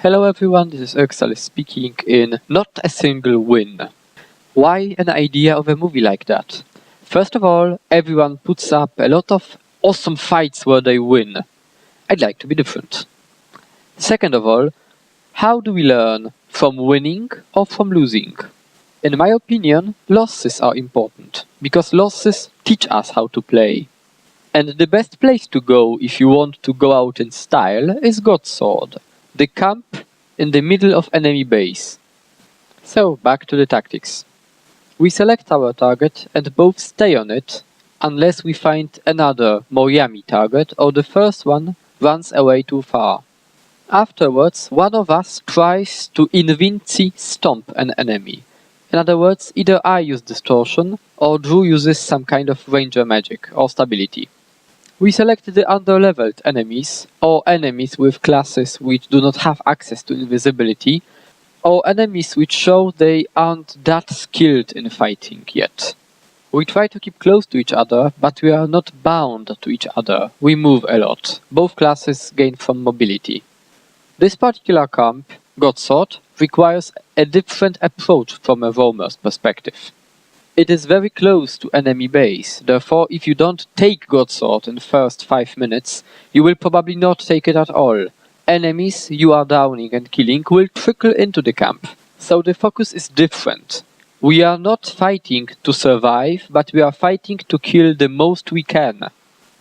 Hello everyone, this is Irritation speaking in Not a Single Win. Why an idea of a movie like that? First of all, everyone puts up a lot of awesome fights where they win. I'd like to be different. Second of all, how do we learn? From winning or from losing? In my opinion, losses are important, because losses teach us how to play. And the best place to go if you want to go out in style is Gw2, the camp in the middle of enemy base. So back to the tactics. We select our target and both stay on it unless we find another more yummy target or the first one runs away too far. Afterwards, one of us tries to invinci stomp an enemy. In other words, either I use distortion or Gw2 uses some kind of ranger magic or stability. We select the underleveled enemies, or enemies with classes which do not have access to invisibility, or enemies which show they aren't that skilled in fighting yet. We try to keep close to each other, but we are not bound to each other. We move a lot. Both classes gain from mobility. This particular camp, Gw2, requires a different approach from a roamer's perspective. It is very close to enemy base, therefore if you don't take Gw2 in the first 5 minutes, you will probably not take it at all. Enemies you are downing and killing will trickle into the camp. So the focus is different. We are not fighting to survive, but we are fighting to kill the most we can.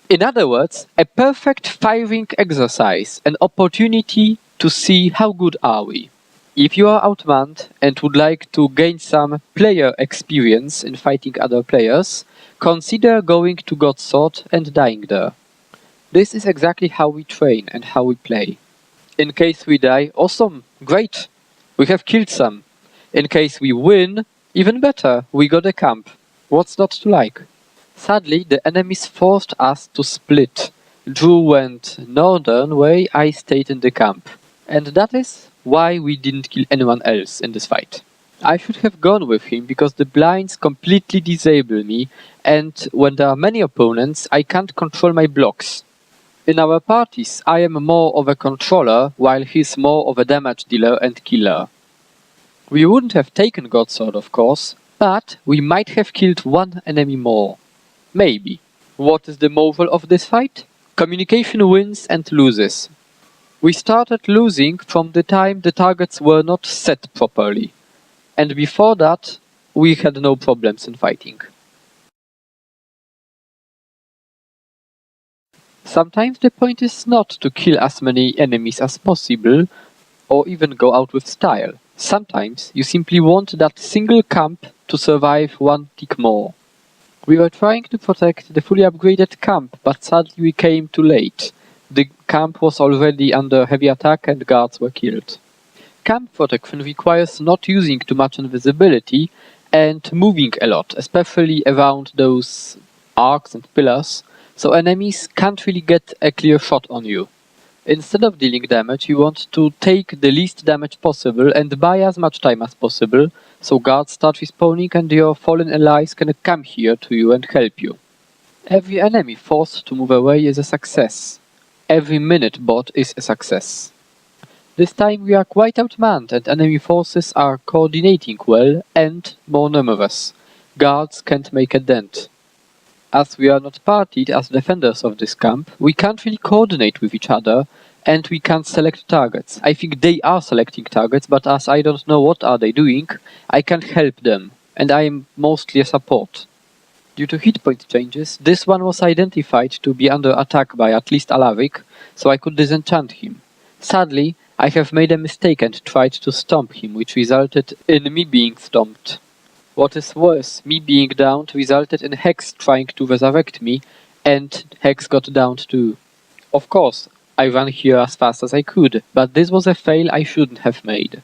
In other words, a perfect firing exercise, an opportunity to see how good are we. If you are outmanned and would like to gain some player experience in fighting other players, consider going to Gw2 and dying there. This is exactly how we train and how we play. In case we die, awesome, great, we have killed some. In case we win, even better, we got a camp. What's not to like? Sadly, the enemies forced us to split. Gw2 went northern way, I stayed in the camp. And that is why we didn't kill anyone else in this fight. I should have gone with him because the blinds completely disable me, and when there are many opponents, I can't control my blocks. In our parties, I am more of a controller, while he's more of a damage dealer and killer. We wouldn't have taken Gw2, of course, but we might have killed one enemy more. Maybe. What is the moral of this fight? Communication wins and loses. We started losing from the time the targets were not set properly, and before that, we had no problems in fighting. Sometimes the point is not to kill as many enemies as possible, or even go out with style. Sometimes you simply want that single camp to survive one tick more. We were trying to protect the fully upgraded camp, but sadly we came too late. The camp was already under heavy attack and guards were killed. Camp protection requires not using too much invisibility and moving a lot, especially around those arcs and pillars, so enemies can't really get a clear shot on you. Instead of dealing damage, you want to take the least damage possible and buy as much time as possible, so guards start respawning and your fallen allies can come here to you and help you. Every enemy forced to move away is a success. Every minute bot is a success. This time we are quite outmanned and enemy forces are coordinating well and more numerous. Guards can't make a dent. As we are not partied as defenders of this camp, we can't really coordinate with each other and we can't select targets. I think they are selecting targets, but as I don't know what are they doing, I can't help them and I am mostly a support. Due to hit point changes, this one was identified to be under attack by at least Alaric, so I could disenchant him. Sadly, I have made a mistake and tried to stomp him, which resulted in me being stomped. What is worse, me being downed resulted in Hex trying to resurrect me, and Hex got downed too. Of course, I ran here as fast as I could, but this was a fail I shouldn't have made.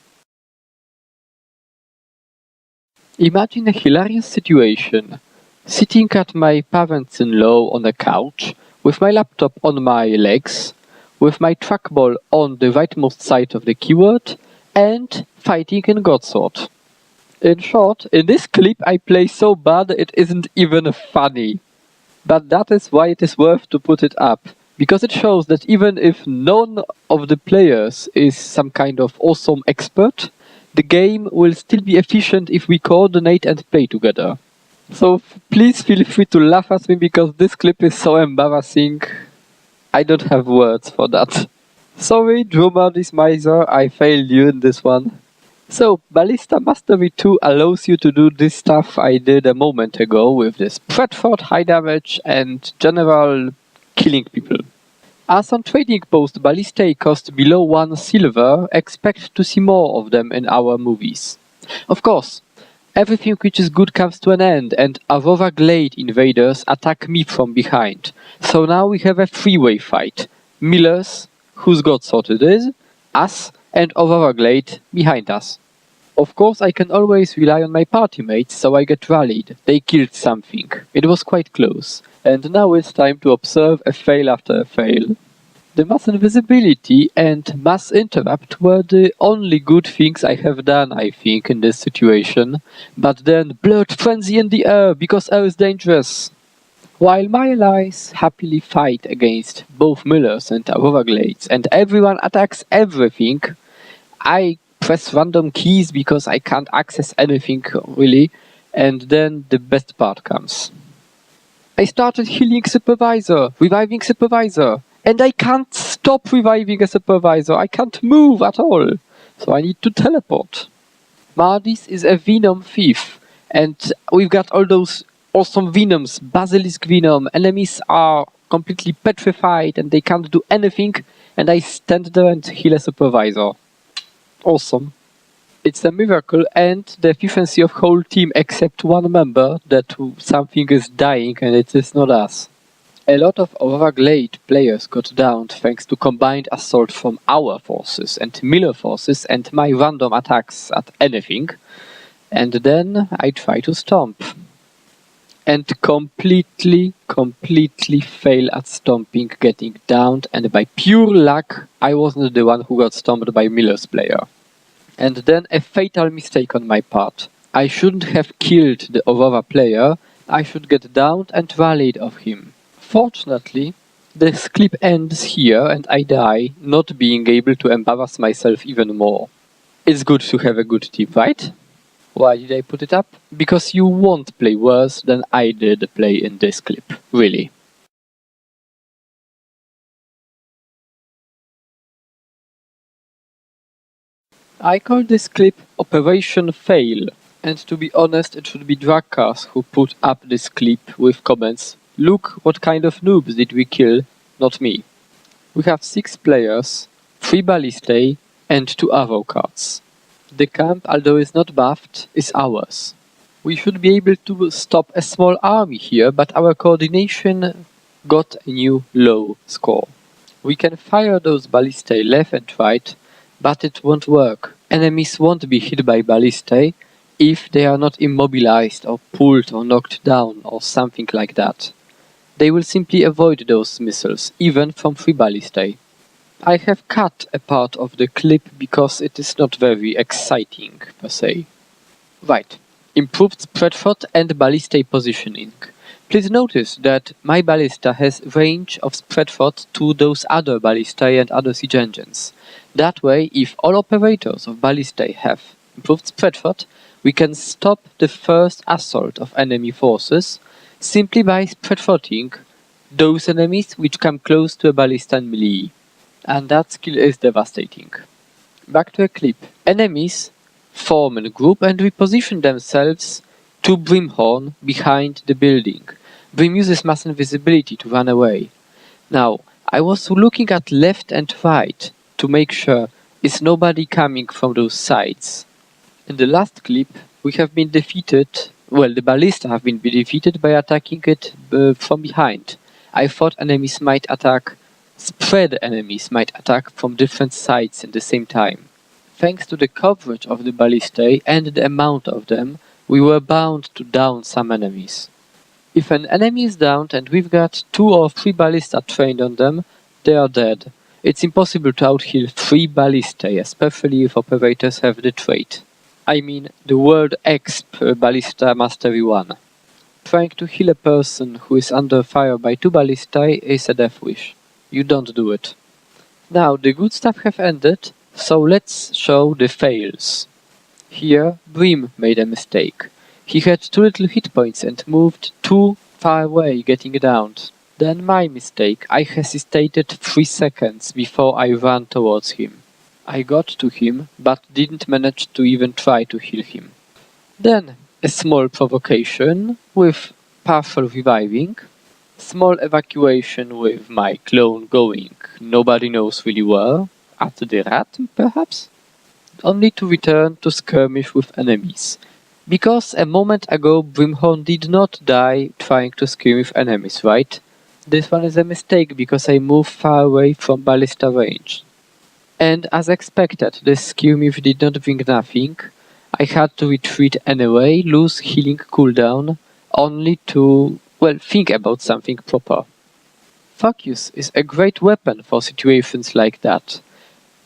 Imagine a hilarious situation. Sitting at my parents-in-law on a couch, with my laptop on my legs, with my trackball on the rightmost side of the keyword, and fighting in Gw2. In short, in this clip I play so bad it isn't even funny. But that is why it is worth to put it up, because it shows that even if none of the players is some kind of awesome expert, the game will still be efficient if we coordinate and play together. So please feel free to laugh at me because this clip is so embarrassing. I don't have words for that. Sorry, Drummer this miser, I failed you in this one. So, Ballista Mastery 2 allows you to do this stuff I did a moment ago with this Bradford high damage and general killing people. As on trading post Ballistae cost below 1 silver, expect to see more of them in our movies. Of course, everything which is good comes to an end, and Aurora Glade invaders attack me from behind. So now we have a three-way fight. Millers, whose godsword it is, us, and Aurora Glade behind us. Of course I can always rely on my party mates, so I get rallied. They killed something. It was quite close. And now it's time to observe a fail after a fail. The mass invisibility and mass interrupt were the only good things I have done, I think, in this situation. But then blood frenzy in the air, because air is dangerous. While my allies happily fight against both Millers and Aurora Glades, and everyone attacks everything, I press random keys because I can't access anything really, and then the best part comes. I started healing Supervisor, reviving Supervisor, and I can't stop reviving a Supervisor, I can't move at all, so I need to teleport. Mardis is a Venom thief, and we've got all those awesome Venoms, Basilisk Venom, enemies are completely petrified and they can't do anything, and I stand there and heal a Supervisor. Awesome. It's a miracle and the efficiency of whole team except one member that something is dying and it is not us. A lot of Aurora Glade players got downed thanks to combined assault from our forces and Miller forces and my random attacks at anything. And then I try to stomp. And completely fail at stomping, getting downed, and by pure luck I wasn't the one who got stomped by Miller's player. And then a fatal mistake on my part. I shouldn't have killed the Aurora player, I should get downed and rallied of him. Fortunately, this clip ends here and I die, not being able to embarrass myself even more. It's good to have a good team, right? Why did I put it up? Because you won't play worse than I did play in this clip, really. I call this clip Operation Fail, and to be honest it should be Dragcars who put up this clip with comments, "Look what kind of noobs did we kill," not me. We have 6 players, 3 Ballistae and 2 arrow cards. The camp, although it's not buffed, is ours. We should be able to stop a small army here, but our coordination got a new low score. We can fire those Ballistae left and right, but it won't work. Enemies won't be hit by Ballistae if they are not immobilized or pulled or knocked down or something like that. They will simply avoid those missiles, even from 3 Ballistae. I have cut a part of the clip because it is not very exciting per se. Right, improved Bradford and Ballistae positioning. Please notice that my Ballista has range of Bradford to those other Ballistae and other siege engines. That way, if all operators of Ballistae have improved Bradford, we can stop the first assault of enemy forces simply by Bradfording those enemies which come close to a Ballista and melee. And that skill is devastating. Back to a clip. Enemies form a group and reposition themselves to Brimhorn behind the building. Brim uses mass invisibility to run away. Now, I was looking at left and right to make sure is nobody coming from those sides. In the last clip, we have been defeated, well, the Ballista have been defeated by attacking it from behind. I thought enemies might attack, spread enemies might attack from different sides at the same time. Thanks to the coverage of the Ballistae and the amount of them, we were bound to down some enemies. If an enemy is downed and we've got 2 or 3 Ballista trained on them, they are dead. It's impossible to outheal 3 Ballistae, especially if operators have the trait. I mean the World Exp Ballista Mastery 1. Trying to heal a person who is under fire by 2 Ballistae is a death wish. you don't do it. Now the good stuff have ended, so let's show the fails. Here, Brim made a mistake. He had too little hit points and moved too far away, getting downed. Then my mistake, I hesitated 3 seconds before I ran towards him. I got to him, but didn't manage to even try to heal him. Then, a small provocation with partial reviving, small evacuation with my clone going nobody knows really where, at the rat perhaps? Only to return to skirmish with enemies. Because a moment ago Brimhorn did not die trying to skirmish with enemies, right? This one is a mistake because I moved far away from ballista range. And as expected, the skirmish did not bring nothing. I had to retreat anyway, lose healing cooldown, only to, well, think about something proper. Focus is a great weapon for situations like that.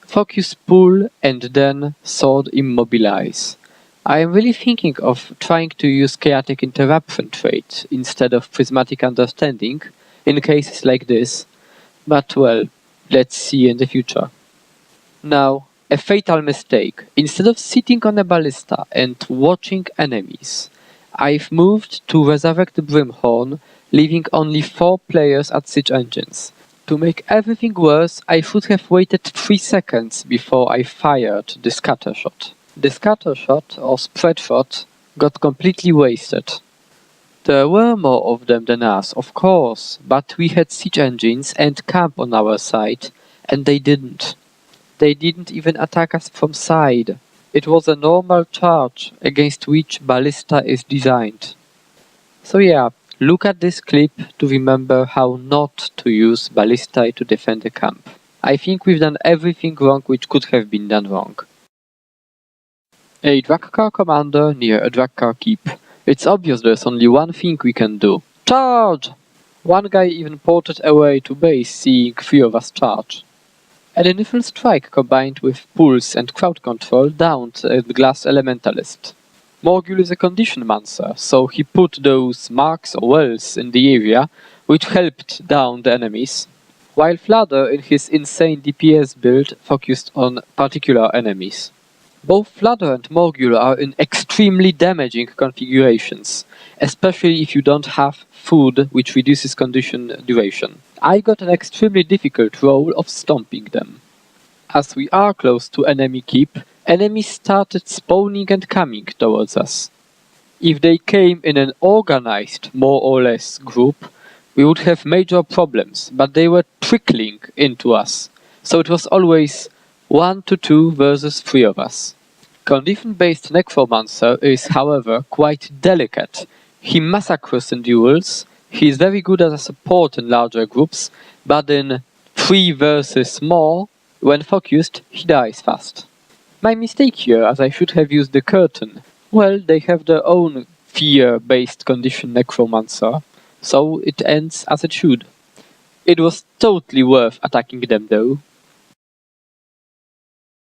Focus pull and then sword immobilize. I am really thinking of trying to use chaotic interruption trait instead of prismatic understanding in cases like this, but well, let's see in the future. Now, a fatal mistake. Instead of sitting on a ballista and watching enemies, I've moved to resurrect the Brimhorn, leaving only 4 players at siege engines. To make everything worse, I should have waited 3 seconds before I fired the scattershot. The scattershot, or spread shot, got completely wasted. There were more of them than us, of course, but we had siege engines and camp on our side, and they didn't. They didn't even attack us from side. It was a normal charge against which ballista is designed. So yeah, look at this clip to remember how not to use ballista to defend a camp. I think we've done everything wrong which could have been done wrong. A Drakkar commander near a Drakkar keep. It's obvious there's only one thing we can do. Charge! One guy even ported away to base seeing 3 of us charge. An initial strike combined with pulse and crowd control downed the glass elementalist. Morgul is a condition mancer, so he put those marks or wells in the area which helped down the enemies, while Fladder in his insane DPS build focused on particular enemies. Both Fladder and Morgul are in extremely damaging configurations, especially if you don't have food which reduces condition duration. I got an extremely difficult role of stomping them. As we are close to enemy keep, enemies started spawning and coming towards us. If they came in an organized, more or less, group, we would have major problems, but they were trickling into us, so it was always 1 to 2 versus 3 of us. Condition-based Necromancer is, however, quite delicate. He massacres in duels, he is very good as a support in larger groups, but in 3 versus more, when focused, he dies fast. My mistake here, as I should have used the curtain. Well, they have their own fear-based condition Necromancer, so it ends as it should. It was totally worth attacking them though.